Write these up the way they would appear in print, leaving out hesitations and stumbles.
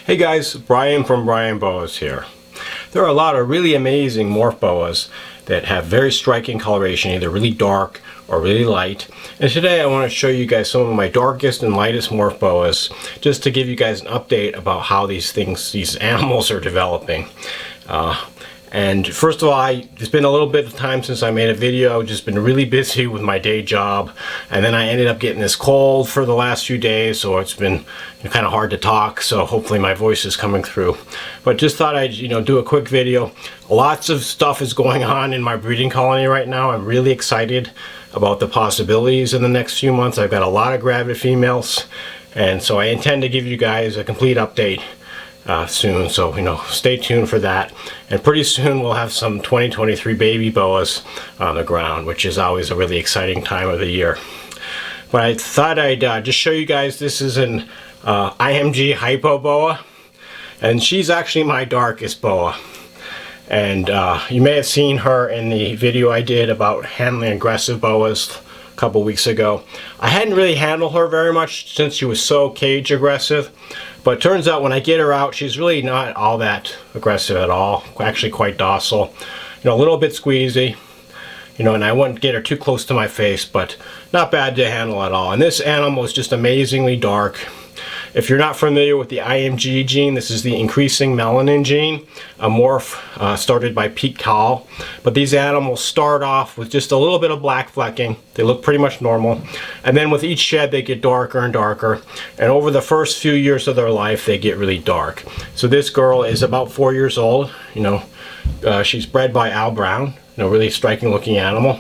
Hey guys, Brian from Boas here. There are a lot of really amazing morph boas that have very striking coloration, either really dark or really light. And today I want to show you guys some of my darkest and lightest morph boas, just to give you guys an update about how these animals are developing. And first of all, it's been a little bit of time since I made a video. Just been really busy with my day job, and then I ended up getting this cold for the last few days, so it's been kind of hard to talk, so hopefully my voice is coming through. But just thought I'd do a quick video. Lots of stuff is going on in my breeding colony right now. I'm really excited about the possibilities in the next few months. I've got a lot of gravid females, and so I intend to give you guys a complete update soon, so stay tuned for that. And pretty soon we'll have some 2023 baby boas on the ground, which is always a really exciting time of the year. But I thought I'd just show you guys, this is an IMG Hypo Boa, and she's actually my darkest boa. And you may have seen her in the video I did about handling aggressive boas a couple weeks ago. I hadn't really handled her very much since she was so cage aggressive, but it turns out when I get her out, she's really not all that aggressive at all. Actually quite docile, a little bit squeezy, and I wouldn't get her too close to my face, but not bad to handle at all. And this animal is just amazingly dark. If you're not familiar with the IMG gene, this is the increasing melanin gene, a morph started by Kahl. But these animals start off with just a little bit of black flecking. They look pretty much normal. And then with each shed, they get darker and darker. And over the first few years of their life, they get really dark. So this girl is about 4 years old. She's bred by Al Brown. Really striking looking animal.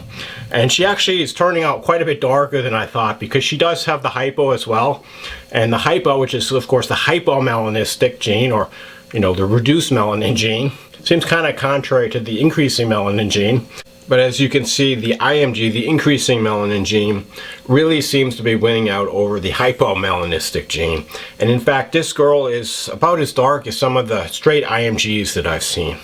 And she actually is turning out quite a bit darker than I thought, because she does have the hypo as well. And the hypo, which is of course the hypomelanistic gene, or the reduced melanin gene, seems kind of contrary to the increasing melanin gene. But as you can see, the IMG, the increasing melanin gene, really seems to be winning out over the hypomelanistic gene. And in fact, this girl is about as dark as some of the straight IMGs that I've seen.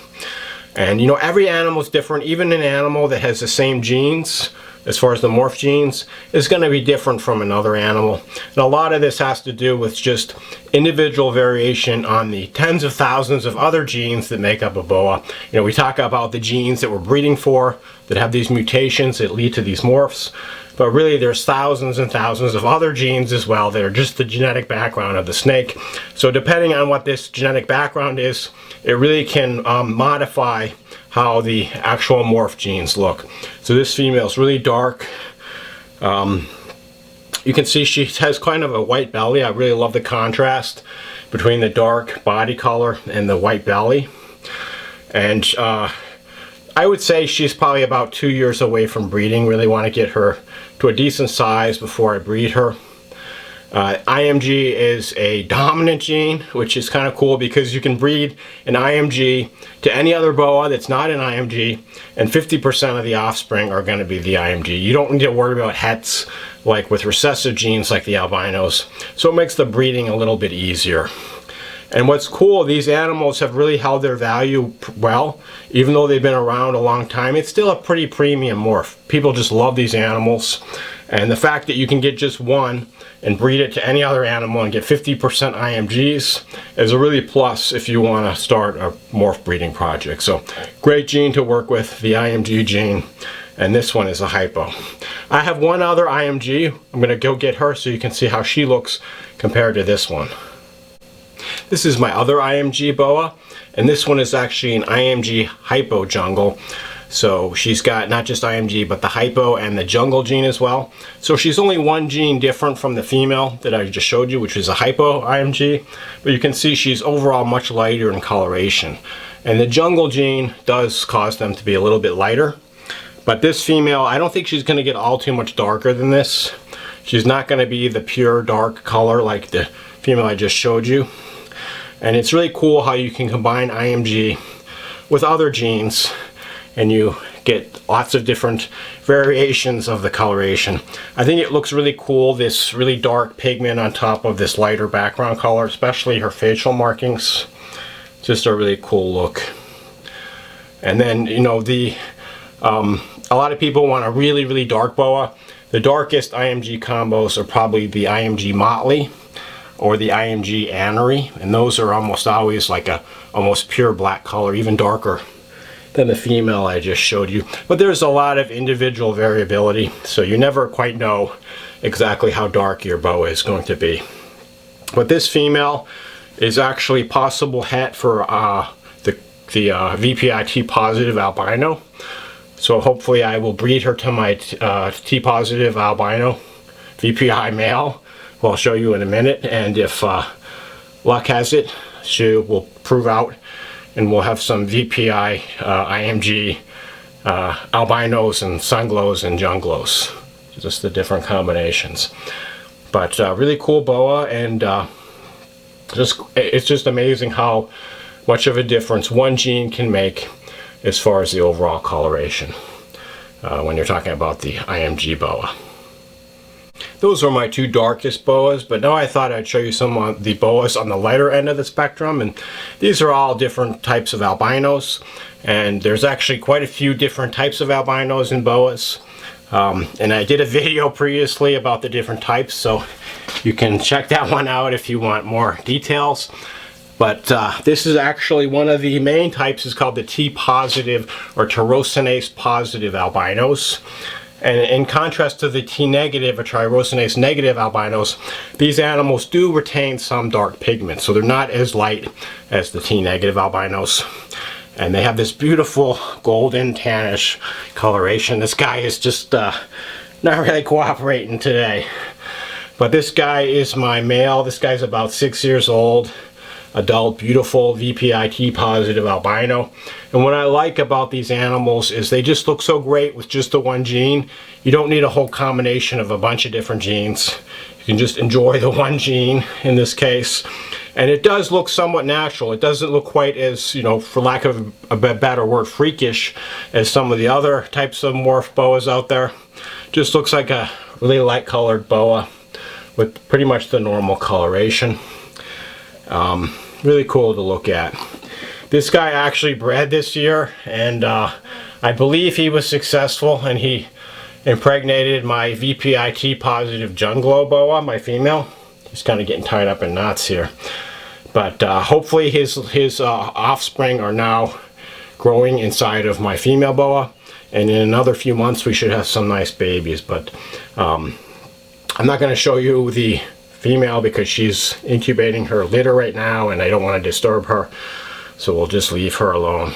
And every animal is different. Even an animal that has the same genes, as far as the morph genes, is going to be different from another animal. And a lot of this has to do with just individual variation on the tens of thousands of other genes that make up a boa. We talk about the genes that we're breeding for that have these mutations that lead to these morphs. But really there's thousands and thousands of other genes as well that are just the genetic background of the snake. So depending on what this genetic background is, it really can modify how the actual morph genes look. So this female is really dark. You can see she has kind of a white belly. I really love the contrast between the dark body color and the white belly. And I would say she's probably about 2 years away from breeding. Really want to get her to a decent size before I breed her. IMG is a dominant gene, which is kind of cool because you can breed an IMG to any other boa that's not an IMG, and 50% of the offspring are going to be the IMG. You don't need to worry about hets like with recessive genes like the albinos, so it makes the breeding a little bit easier. And what's cool, these animals have really held their value well. Even though they've been around a long time, it's still a pretty premium morph. People just love these animals. And the fact that you can get just one and breed it to any other animal and get 50% IMGs is a really plus if you want to start a morph breeding project. So great gene to work with, the IMG gene. And this one is a hypo. I have one other IMG. I'm going to go get her so you can see how she looks compared to this one. This is my other IMG boa, and this one is actually an IMG Hypo Jungle. So she's got not just IMG, but the hypo and the jungle gene as well. So she's only one gene different from the female that I just showed you, which is a hypo IMG. But you can see she's overall much lighter in coloration. And the jungle gene does cause them to be a little bit lighter. But this female, I don't think she's going to get all too much darker than this. She's not going to be the pure dark color like the female I just showed you. And it's really cool how you can combine IMG with other genes and you get lots of different variations of the coloration. I think it looks really cool, this really dark pigment on top of this lighter background color, especially her facial markings. Just a really cool look. And then, a lot of people want a really, really dark boa. The darkest IMG combos are probably the IMG Motley. or the IMG Annery, and those are almost always like a almost pure black color, even darker than the female I just showed you. But there's a lot of individual variability, so you never quite know exactly how dark your boa is going to be. But this female is actually possible het for the VPI T positive albino. So hopefully I will breed her to my T positive albino VPI male, who I'll show you in a minute, and if luck has it, she will prove out and we'll have some VPI IMG albinos and Sunglows and Junglows, just the different combinations. But really cool boa, and it's just amazing how much of a difference one gene can make as far as the overall coloration when you're talking about the IMG boa. Those are my two darkest boas, but now I thought I'd show you some of the boas on the lighter end of the spectrum, and these are all different types of albinos, and there's actually quite a few different types of albinos in boas. And I did a video previously about the different types, so you can check that one out if you want more details. But this is actually one of the main types, is called the T positive or tyrosinase positive albinos. And in contrast to the T negative or tyrosinase negative albinos, these animals do retain some dark pigment, so they're not as light as the T negative albinos. And they have this beautiful golden tannish coloration. This guy is just not really cooperating today. But this guy is my male. This guy's about 6 years old. Adult, beautiful VPI T positive albino. And what I like about these animals is they just look so great with just the one gene. You don't need a whole combination of a bunch of different genes. You can just enjoy the one gene in this case. And it does look somewhat natural. It doesn't look quite as, you know, for lack of a better word, freakish as some of the other types of morph boas out there. Just looks like a really light colored boa with pretty much the normal coloration. Really cool to look at. This guy actually bred this year, and I believe he was successful, and he impregnated my VPI T positive Junglow boa, my female. He's kind of getting tied up in knots here. But hopefully his offspring are now growing inside of my female boa, and in another few months we should have some nice babies. But I'm not going to show you the female because she's incubating her litter right now and I don't want to disturb her, so we'll just leave her alone.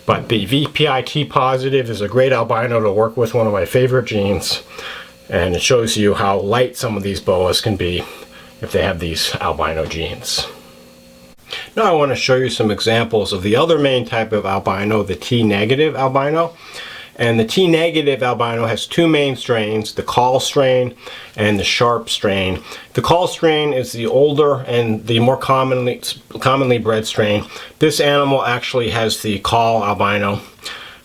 But the VPI T positive is a great albino to work with, one of my favorite genes, and it shows you how light some of these boas can be if they have these albino genes. Now I want to show you some examples of the other main type of albino, the T negative albino. And the T negative albino has two main strains, the Kahl strain and the Sharp strain. The Kahl strain is the older and the more commonly bred strain. This animal actually has the Kahl albino.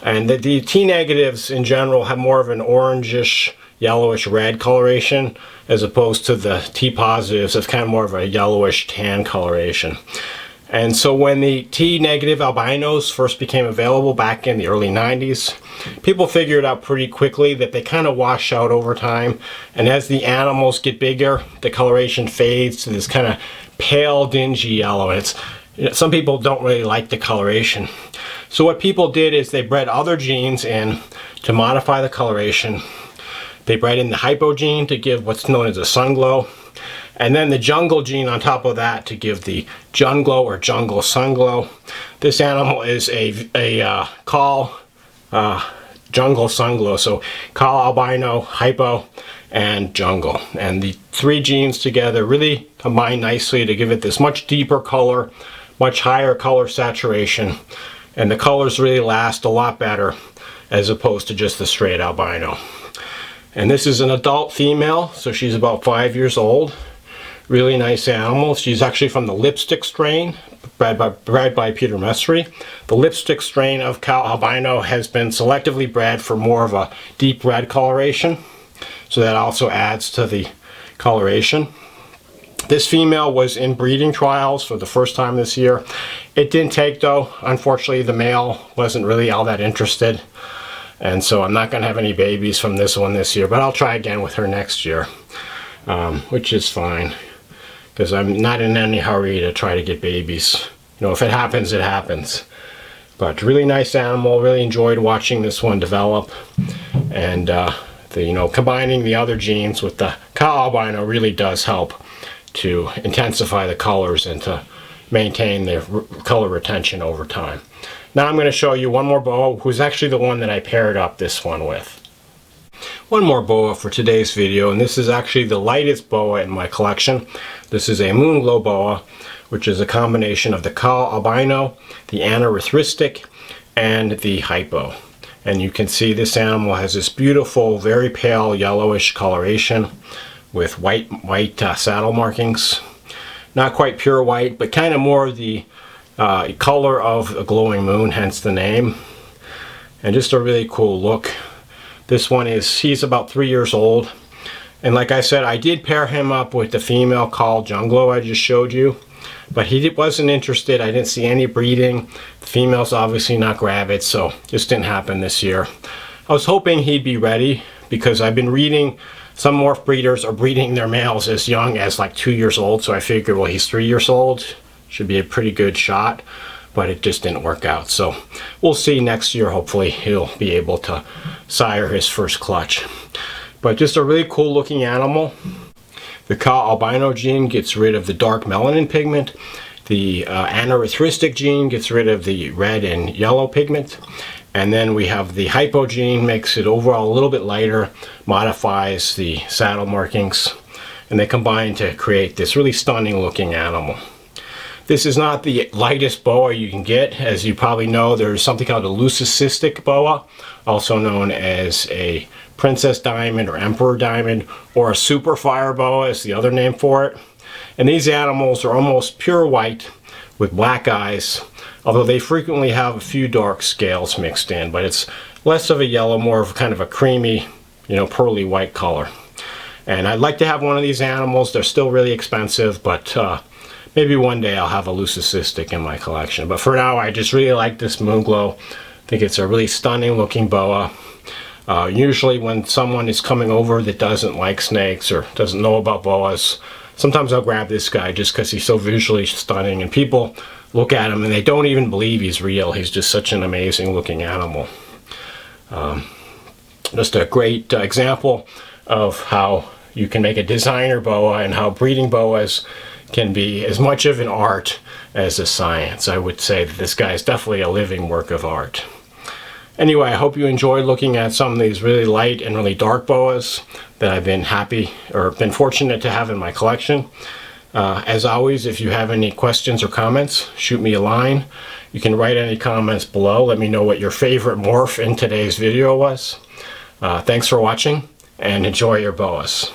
And the T negatives in general have more of an orangish, yellowish red coloration, as opposed to the T positives have kind of more of a yellowish tan coloration. And so when the T negative albinos first became available back in the early 90s, people figured out pretty quickly that they kind of wash out over time. And as the animals get bigger, the coloration fades to this kind of pale, dingy yellow. And it's, you know, some people don't really like the coloration. So what people did is they bred other genes in to modify the coloration. They bred in the hypo gene to give what's known as a Sunglow, and then the jungle gene on top of that to give the Junglow or jungle Sunglow. This animal is a Kahl jungle Sunglow, so Kahl albino, hypo, and jungle. And the three genes together really combine nicely to give it this much deeper color, much higher color saturation, and the colors really last a lot better as opposed to just the straight albino. And this is an adult female, so she's about 5 years old. Really nice animal. She's actually from the lipstick strain, bred by Peter Messery. The lipstick strain of Kahl albino has been selectively bred for more of a deep red coloration, so that also adds to the coloration. This female was in breeding trials for the first time this year. It didn't take though. Unfortunately, the male wasn't really all that interested, and so I'm not going to have any babies from this one this year, but I'll try again with her next year, which is fine. because I'm not in any hurry to try to get babies. You know, if it happens, it happens. But really nice animal. Really enjoyed watching this one develop, and combining the other genes with the Kahl albino really does help to intensify the colors and to maintain the color retention over time. Now I'm going to show you one more boa, who's actually the one that I paired up this one with. One more boa for today's video, and this is actually the lightest boa in my collection. This is a Moonglow Boa, which is a combination of the Kahl albino, the anerythristic, and the hypo. And you can see this animal has this beautiful, very pale yellowish coloration with white saddle markings. Not quite pure white, but kind of more the color of a glowing moon, hence the name. And just a really cool look. This one he's about 3 years old. And like I said, I did pair him up with the female Kahl Junglow I just showed you. But he wasn't interested. I didn't see any breeding. The female's obviously not gravid, so just didn't happen this year. I was hoping he'd be ready, because I've been reading some morph breeders are breeding their males as young as like 2 years old, so I figured, well, he's 3 years old. Should be a pretty good shot, but it just didn't work out. So we'll see next year. Hopefully he'll be able to sire his first clutch. But just a really cool looking animal. The Kahl albino gene gets rid of the dark melanin pigment. The anerythristic gene gets rid of the red and yellow pigment. And then we have the hypo gene, makes it overall a little bit lighter, modifies the saddle markings, and they combine to create this really stunning looking animal. This is not the lightest boa you can get. As you probably know, there's something called a leucistic boa, also known as a princess diamond or emperor diamond, or a super fire boa is the other name for it. And these animals are almost pure white with black eyes, although they frequently have a few dark scales mixed in, but it's less of a yellow, more of kind of a creamy, pearly white color. And I'd like to have one of these animals. They're still really expensive, but maybe one day I'll have a leucistic in my collection. But for now, I just really like this Moonglow. I think it's a really stunning looking boa. Usually when someone is coming over that doesn't like snakes or doesn't know about boas, sometimes I'll grab this guy just because he's so visually stunning, and people look at him and they don't even believe he's real. He's just such an amazing looking animal. Just a great example of how you can make a designer boa and how breeding boas can be as much of an art as a science. I would say that this guy is definitely a living work of art. Anyway, I hope you enjoyed looking at some of these really light and really dark boas that I've been been fortunate to have in my collection. As always, if you have any questions or comments, shoot me a line. You can write any comments below. Let me know what your favorite morph in today's video was. Thanks for watching, and enjoy your boas.